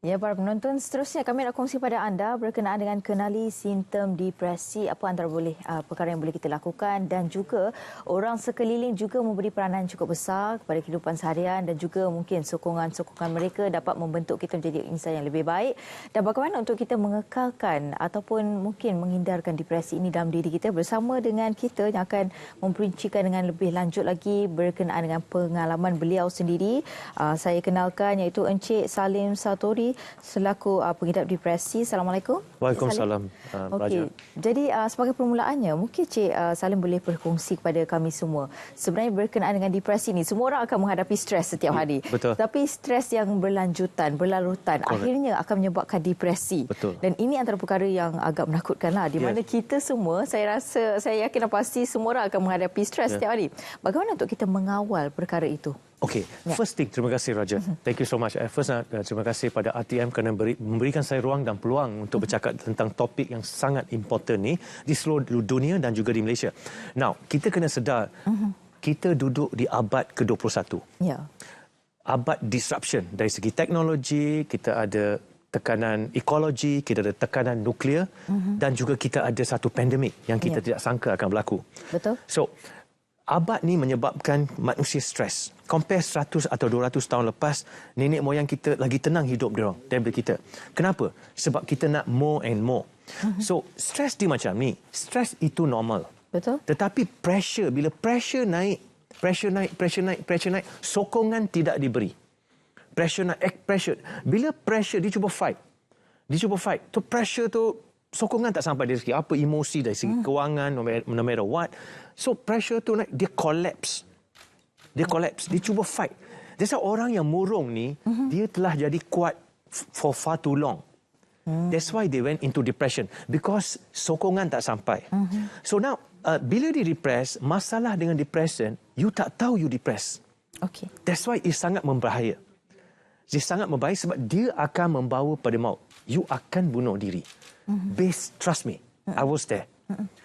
Ya, para penonton, seterusnya kami nak kongsi pada anda berkenaan dengan kenali simptom depresi, apa antara perkara yang boleh kita lakukan, dan juga orang sekeliling juga memberi peranan cukup besar kepada kehidupan seharian, dan juga mungkin sokongan-sokongan mereka dapat membentuk kita menjadi insan yang lebih baik, dan bagaimana untuk kita mengekalkan ataupun mungkin menghindarkan depresi ini dalam diri kita. Bersama dengan kita yang akan memperincikan dengan lebih lanjut lagi berkenaan dengan pengalaman beliau sendiri, saya kenalkan iaitu Encik Salim Satori selaku pengidap depresi. Assalamualaikum. Waalaikumsalam. Okey. Jadi sebagai permulaannya, mungkin Cik Salim boleh berkongsi kepada kami semua. Sebenarnya berkenaan dengan depresi ni, semua orang akan menghadapi stres setiap hari. Betul. Tapi stres yang berlanjutan, berlarutan, akhirnya akan menyebabkan depresi. Betul. Dan ini antara perkara yang agak menakutkanlah, di mana kita semua, saya yakin dan pasti semua orang akan menghadapi stres setiap hari. Bagaimana untuk kita mengawal perkara itu? Okey, first thing, terima kasih Raja. Thank you so much. First, terima kasih pada RTM kerana memberikan saya ruang dan peluang untuk bercakap tentang topik yang sangat important ni di seluruh dunia dan juga di Malaysia. Now, kita kena sedar, kita duduk di abad ke-21. Ya. Abad disruption. Dari segi teknologi, kita ada tekanan ekologi, kita ada tekanan nuklear, dan juga kita ada satu pandemik yang kita tidak sangka akan berlaku. Betul. So, abad ni menyebabkan manusia stres. Compare 100 atau 200 tahun lepas, nenek moyang kita lagi tenang hidup dia orang daripada kita. Kenapa? Sebab kita nak more and more. So, stres dia macam ni. Stres itu normal. Betul. Tetapi pressure, bila pressure naik, sokongan tidak diberi. Pressure naik, bila pressure, dia cuba fight. Tu pressure tu, sokongan tak sampai dari segi apa, emosi, dari segi kewangan, no matter what. So pressure tu naik, dia collapse. Dia cuba fight. That's why orang yang murung ni, dia telah jadi kuat for far too long. That's why they went into depression. Because sokongan tak sampai. So now, bila dia depressed, masalah dengan depression, you tak tahu you depressed. Okay. That's why ia sangat membahaya. Dia sangat membahaya sebab dia akan membawa pada maut. You akan bunuh diri. Trust me, I was there.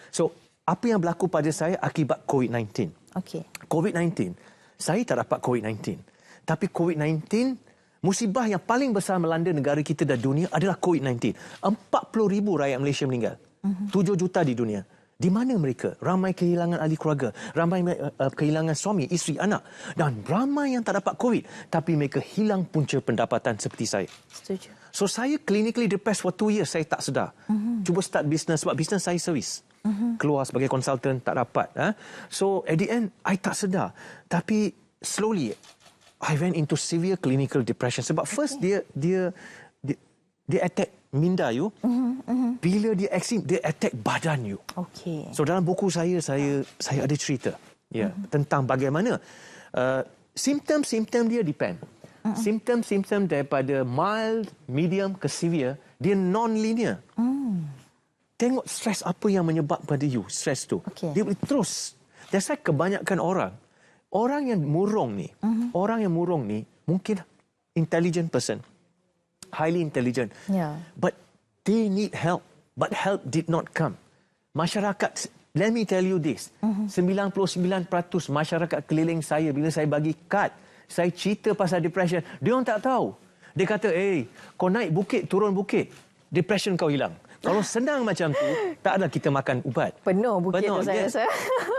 So, apa yang berlaku pada saya akibat COVID-19. Okay. COVID-19, saya tak dapat COVID-19. Tapi COVID-19, musibah yang paling besar melanda negara kita dan dunia adalah COVID-19. 40,000 rakyat Malaysia meninggal. 7 juta di dunia. Di mana mereka? Ramai kehilangan ahli keluarga. Ramai kehilangan suami, isteri, anak. Dan ramai yang tak dapat COVID. Tapi mereka hilang punca pendapatan seperti saya. Setuju. So, saya clinically depressed for 2 years. Saya tak sedar. Cuba start business sebab business saya servis. Keluar sebagai konsultan, tak dapat. So, at the end, I tak sedar. Tapi, slowly, I went into severe clinical depression. Sebab first, dia attack minda you. Bila dia attack badan you. Okay. So, dalam buku saya ada cerita. Tentang bagaimana simptom-simptom dia depend. Simptom daripada mild, medium ke severe, dia non-linear. Tengok stres apa yang menyebabkan pada you, stres tu. Okay. Dia boleh terus. That's why kebanyakan orang yang murung ni, mungkin intelligent person, highly intelligent. Yeah. But they need help. But help did not come. Masyarakat, let me tell you this, 99% masyarakat keliling saya, bila saya bagi kad, saya cerita pasal depression, dia orang tak tahu. Dia kata, kau naik bukit, turun bukit, depression kau hilang. Kalau senang macam tu, tak ada kita makan ubat. Penuh bukit tu saya rasa.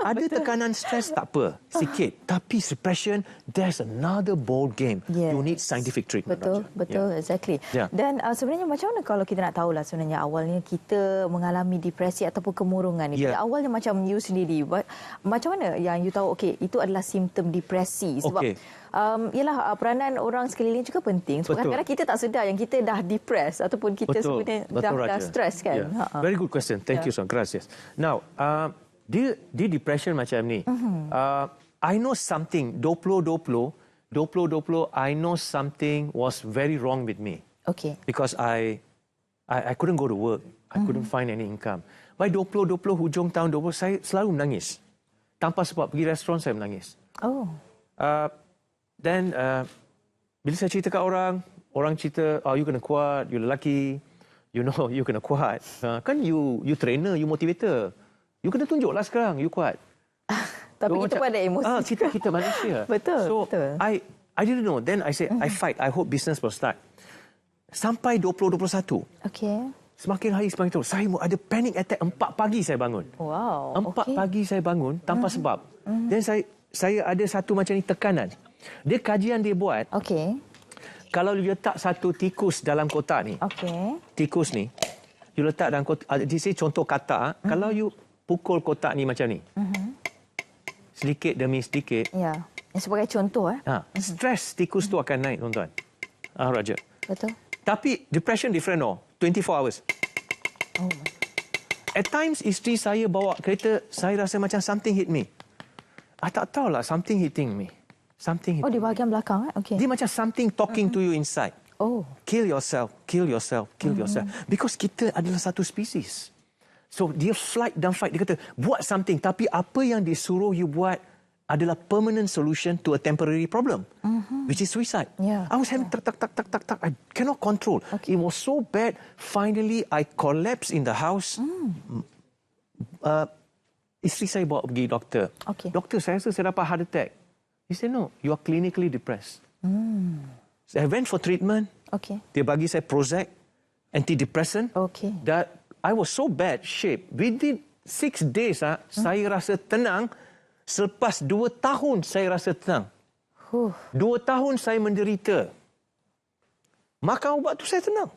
Ada tekanan stres, tak apa, sikit. Tapi depression, there's another ball game. Yes. You need scientific treatment. Betul, exactly. Yeah. Dan sebenarnya macam mana kalau kita nak tahulah sebenarnya awalnya kita mengalami depresi ataupun kemurungan ni. Awalnya macam you sendiri, macam mana yang you tahu, itu adalah simptom depresi? Sebab ialah peranan orang sekeliling juga penting. Sebab kadang-kadang kita tak sedar yang kita dah depressed ataupun kita sebenarnya dah stres kan. Very good question. Thank you so much. Gracias. Now, dia depression macam ni. I know something 2020 I know something was very wrong with me. Okay. Because I couldn't go to work. I couldn't find any income. By 2020 hujung tahun 20 saya selalu menangis. Tanpa sebab pergi restoran saya menangis. Oh. Then bila saya cerita kat orang cerita, you kena kuat, you lelaki, you know, you kena kuat. Kan you trainer, you motivator. You kena tunjuklah sekarang, you kuat. Tapi kita pada emosi. Kita manusia. Betul. So, betul. I didn't know. Then I said, I fight. I hope business will start. sampai 2021. Okey. Semakin hari semakin teruk. Saya ada panic attack 4 pagi saya bangun. Wow. 4 pagi saya bangun tanpa sebab. Dan saya ada satu macam ni tekanan. Dia kajian dia buat, Okey. kalau you letak satu tikus dalam kotak ni, Okey. tikus ni, you letak dalam kotak, di sini contoh katak, kalau you pukul kotak ni macam ni, sedikit demi sedikit, Ya. Ini sebagai contoh stres tikus tu akan naik, tuan-tuan. Raja. Betul. Tapi depression different, 24 hours. Oh. At times, isteri saya bawa kereta, saya rasa macam something hit me. I tak tahulah something hitting me. Something Oh, hitting di bahagian belakang Okey. Dia macam something talking to you inside. Oh. Kill yourself, kill yourself, kill yourself. Because kita adalah satu spesies. So, dia flight dan fight. Dia kata, buat something. Tapi apa yang disuruh you buat adalah permanent solution to a temporary problem. Which is suicide. Yeah. I was having tak. I cannot control. It was so bad. Finally, I collapsed in the house. Isteri saya bawa pergi doktor. Okey. Doktor, saya rasa saya dapat heart attack. He said, no, you are clinically depressed. So I went for treatment. Okey. Dia bagi saya Prozac, antidepressant. Okey. That I was so bad shape. Within 6 days, saya rasa tenang. Selepas 2 tahun, saya rasa tenang. 2 tahun saya menderita. Makan ubat tu saya tenang.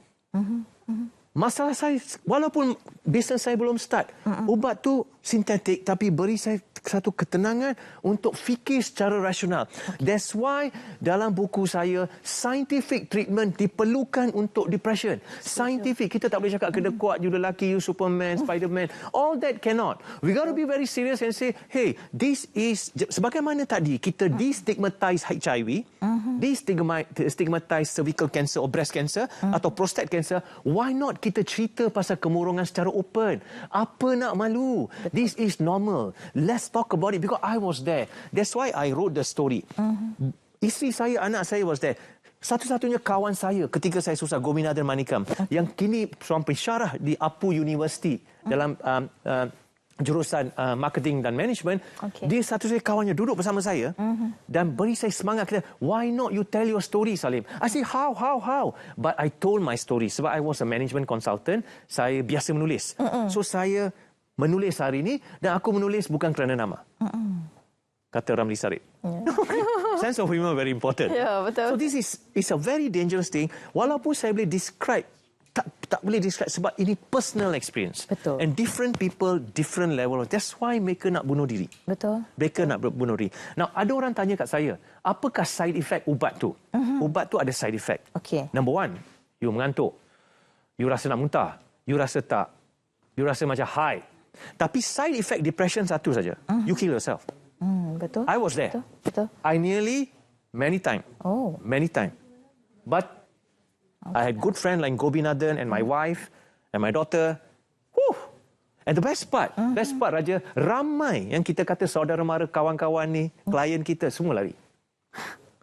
Masalah saya, walaupun bisnes saya belum start, ubat tu sintetik tapi beri saya satu ketenangan untuk fikir secara rasional. That's why dalam buku saya, scientific treatment diperlukan untuk depression. Scientific, kita tak boleh cakap kena kuat, you lelaki, you Superman, Spiderman. All that cannot. We got to be very serious and say, hey, this is, sebagaimana tadi kita destigmatize HIV, destigmatize cervical cancer or breast cancer atau prostate cancer, why not kita cerita pasal kemurungan secara open? Apa nak malu? This is normal. Let's talk about it because I was there. That's why I wrote the story. Isteri saya, anak saya was there. Satu-satunya kawan saya ketika saya susah, Govinathan Manikam, yang kini seorang pensyarah di Apu University dalam jurusan marketing dan management. Dia satu-satunya kawannya duduk bersama saya dan beri saya semangat, kata, why not you tell your story, Salim? I say, how? But I told my story sebab I was a management consultant. Saya biasa menulis. So saya menulis hari ini dan aku menulis bukan kerana nama. Kata Ramli Sarip. Sense of humor very important. Ya, betul. So this is a very dangerous thing. Walaupun saya boleh describe, tak boleh describe sebab ini personal experience. Betul. And different people, different level. That's why mereka nak bunuh diri. Betul. Mereka nak bunuh diri. Now, ada orang tanya kat saya, apakah side effect ubat tu? Ubat tu ada side effect. Okey. Number 1, you mengantuk. You rasa nak muntah. You rasa tak. You rasa macam high. Tapi side effect depression satu saja. You kill yourself. Betul. I was there. Betul. I nearly, many time. Many time. But I had good friend like Gobinathan and my wife and my daughter. And the best part Raja, ramai yang kita kata saudara mara, kawan-kawan ni, klien kita, semua lari.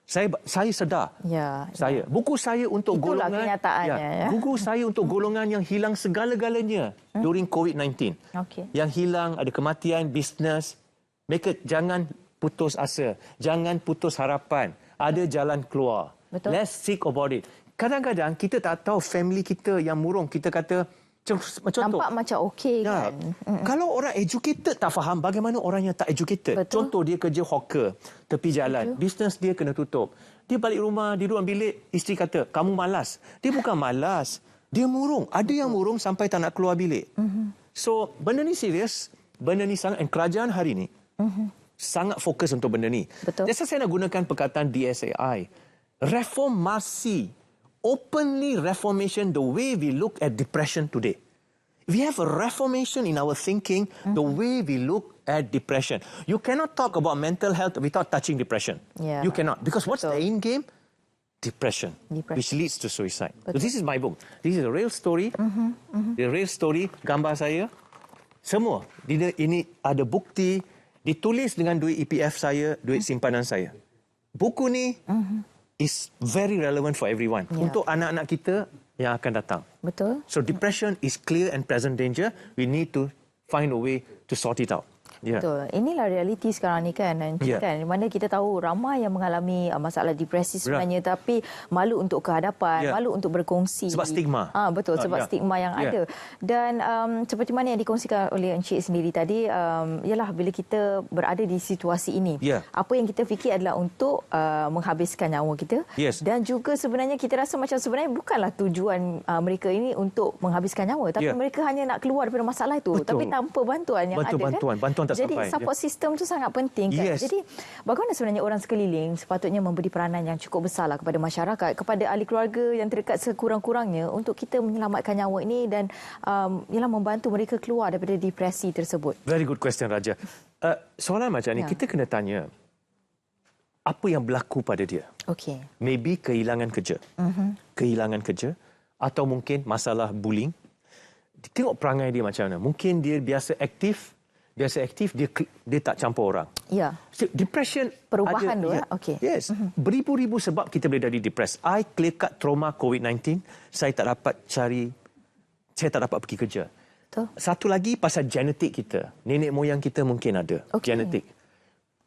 Saya sedar. Ya. Saya. Buku saya untuk Itulah golongan. kenyataannya, ya. Buku saya untuk golongan yang hilang segala-galanya during COVID-19. Okey. Yang hilang, ada kematian, bisnes. Mereka jangan putus asa. Jangan putus harapan. Ada jalan keluar. Betul. Let's seek about it. Kadang-kadang kita tak tahu family kita yang murung. Kita kata, contoh. Nampak macam okey Ya. kan. Kalau orang educated tak faham, bagaimana orang yang tak educated? Betul. Contoh, dia kerja hawker, tepi jalan. Bisnes dia kena tutup. Dia balik rumah, dia duduk dalam bilik. Isteri kata, kamu malas. Dia bukan malas. Dia murung. Ada yang murung sampai tak nak keluar bilik. So, benda ni serius. Benda ni sangat. Dan kerajaan hari ni sangat fokus untuk benda ni. Betul. Jadi saya nak gunakan perkataan DSAI. Reformasi. Openly reformation the way we look at depression today. We have a reformation in our thinking, the way we look at depression. You cannot talk about mental health without touching depression. Yeah. You cannot. Because what's the Betul. end game? Depression, which leads to suicide. So Betul. this is my book. This is a real story. The real story, gambar saya. Semua. Ini ada bukti, ditulis dengan duit EPF saya, duit simpanan saya. Buku ni is very relevant for everyone. Yeah. Untuk anak-anak kita yang akan datang. Betul. So depression is clear and present danger. We need to find a way to sort it out. Yeah. Betul. Inilah realiti sekarang ni kan, Yeah. kan, di mana kita tahu ramai yang mengalami masalah depresi sebenarnya, tapi malu untuk kehadapan, malu untuk berkongsi. Sebab stigma. Betul, sebab stigma yang ada. Dan seperti mana yang dikongsikan oleh Encik sendiri tadi, ialah bila kita berada di situasi ini, apa yang kita fikir adalah untuk menghabiskan nyawa kita. Yes. Dan juga sebenarnya kita rasa macam sebenarnya bukanlah tujuan mereka ini untuk menghabiskan nyawa, tapi mereka hanya nak keluar daripada masalah itu. Betul. Tapi tanpa bantuan yang ada kan. Bantuan tak jadi sampai. support system tu sangat penting kan. Yes. Jadi bagaimana sebenarnya orang sekeliling sepatutnya memberi peranan yang cukup besarlah kepada masyarakat, kepada ahli keluarga yang terdekat sekurang-kurangnya untuk kita menyelamatkan nyawa ini dan ialah membantu mereka keluar daripada depresi tersebut. Very good question, Raja. Soalan macam ni kita kena tanya apa yang berlaku pada dia. Okey. Maybe kehilangan kerja. Kehilangan kerja atau mungkin masalah bullying. Tengok perangai dia macam mana. Mungkin dia biasa aktif dia tak campur orang. Ya. So, depression perubahan tu okey. Yes. Beribu-ribu sebab kita boleh jadi depressed. I clear cut trauma COVID-19, saya tak dapat pergi kerja. Betul. Satu lagi pasal genetik kita. Nenek moyang kita mungkin ada genetik.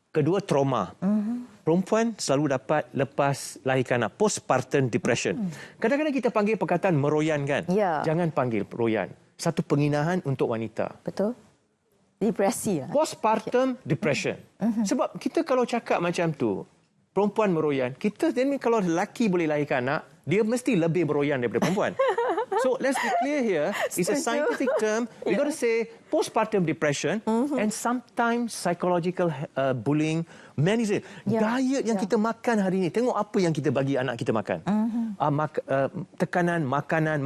Kedua, trauma. Perempuan selalu dapat lepas lahirkan anak, postpartum depression. Kadang-kadang kita panggil perkataan meroyan kan? Ya. Jangan panggil meroyan. Satu penghinaan untuk wanita. Betul. Depresi. Postpartum depression. Sebab kita kalau cakap macam tu, perempuan meroyan, kita ni kalau lelaki boleh lahirkan anak, dia mesti lebih meroyan daripada perempuan. So let's be clear here. It's a scientific term. We got to say postpartum depression and sometimes psychological bullying. Diet yang kita makan hari ini. Tengok apa yang kita bagi anak kita makan. Tekanan makanan,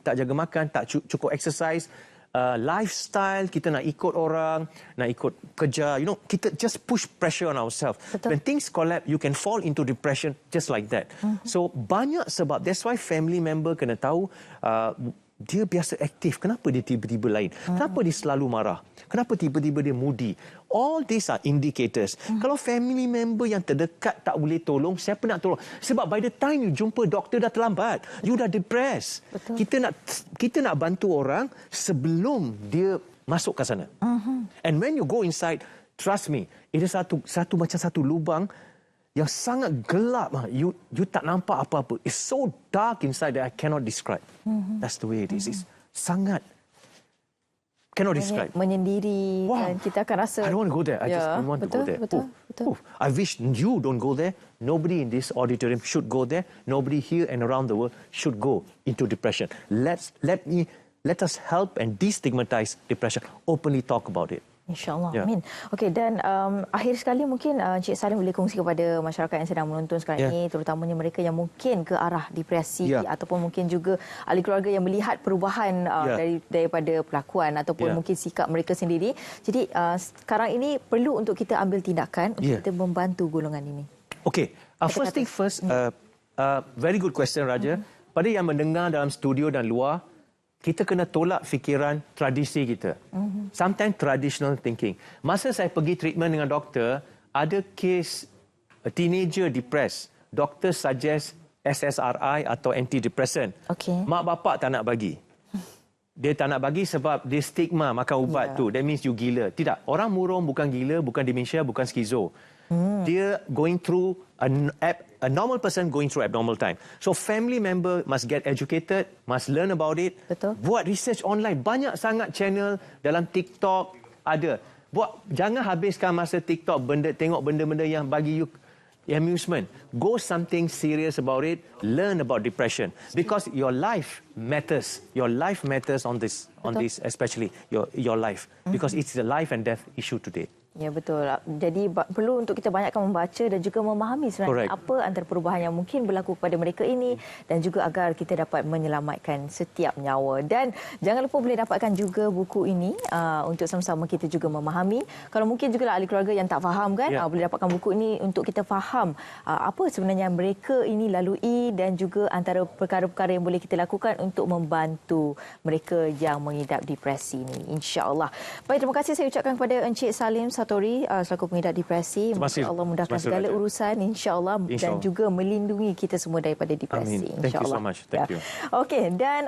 tak jaga makan, tak cukup exercise. Lifestyle, kita nak ikut orang, nak ikut kerja. You know, kita just push pressure on ourselves. Betul. When things collapse, you can fall into depression just like that. So, banyak sebab. That's why family member kena tahu dia biasa aktif. Kenapa dia tiba-tiba lain? Kenapa dia selalu marah? Kenapa tiba-tiba dia moody? All these are indicators. Kalau family member yang terdekat tak boleh tolong, siapa nak tolong? Sebab by the time you jumpa doktor dah terlambat. You dah depressed. Betul. Kita nak bantu orang sebelum dia masuk ke sana. And when you go inside, trust me, it is satu lubang yang sangat gelap. You tak nampak apa-apa. It's so dark inside that I cannot describe. That's the way it is. It's sangat cannot describe. Menyendiri. Dan kita akan rasa... I don't want to go there. I just don't want to go there. Betul. I wish you don't go there. Nobody in this auditorium should go there. Nobody here and around the world should go into depression. Let us help and destigmatize depression. Openly talk about it. InsyaAllah. Amin. Okey, dan akhir sekali mungkin Encik Salim boleh kongsi kepada masyarakat yang sedang menonton sekarang ini, terutamanya mereka yang mungkin ke arah depresi ataupun mungkin juga ahli keluarga yang melihat perubahan daripada perlakuan ataupun mungkin sikap mereka sendiri. Jadi sekarang ini perlu untuk kita ambil tindakan untuk kita membantu golongan ini. Okey, first thing first, very good question, Raja. Pada yang mendengar dalam studio dan luar, kita kena tolak fikiran tradisi kita. Sometimes traditional thinking. Masa saya pergi treatment dengan doktor, ada kes teenager depressed. Doktor suggest SSRI atau antidepressant. Mak bapak tak nak bagi. Dia tak nak bagi sebab dia stigma makan ubat tu. That means you gila. Tidak. Orang murung bukan gila, bukan dementia, bukan skizo. Dia going through a normal person going through abnormal time. So family member must get educated, must learn about it. Betul. Buat research online. Banyak sangat channel dalam TikTok ada. Jangan habiskan masa TikTok tengok benda-benda yang bagi you amusement. Go something serious about it. Learn about depression because your life matters. Your life matters on this especially your life because it's a life and death issue today. Ya, betul. Jadi perlu untuk kita banyakkan membaca dan juga memahami sebenarnya apa antara perubahan yang mungkin berlaku kepada mereka ini dan juga agar kita dapat menyelamatkan setiap nyawa. Dan jangan lupa boleh dapatkan juga buku ini untuk sama-sama kita juga memahami. Kalau mungkin juga ahli keluarga yang tak faham kan, boleh dapatkan buku ini untuk kita faham apa sebenarnya mereka ini lalui dan juga antara perkara-perkara yang boleh kita lakukan untuk membantu mereka yang mengidap depresi ini. InsyaAllah. Baik, terima kasih saya ucapkan kepada Encik Salim Satori selaku pengidap depresi. Allah mudahkan segala urusan insya-Allah dan juga melindungi kita semua daripada depresi. Amin. Thank you so much. Thank you. Okey, dan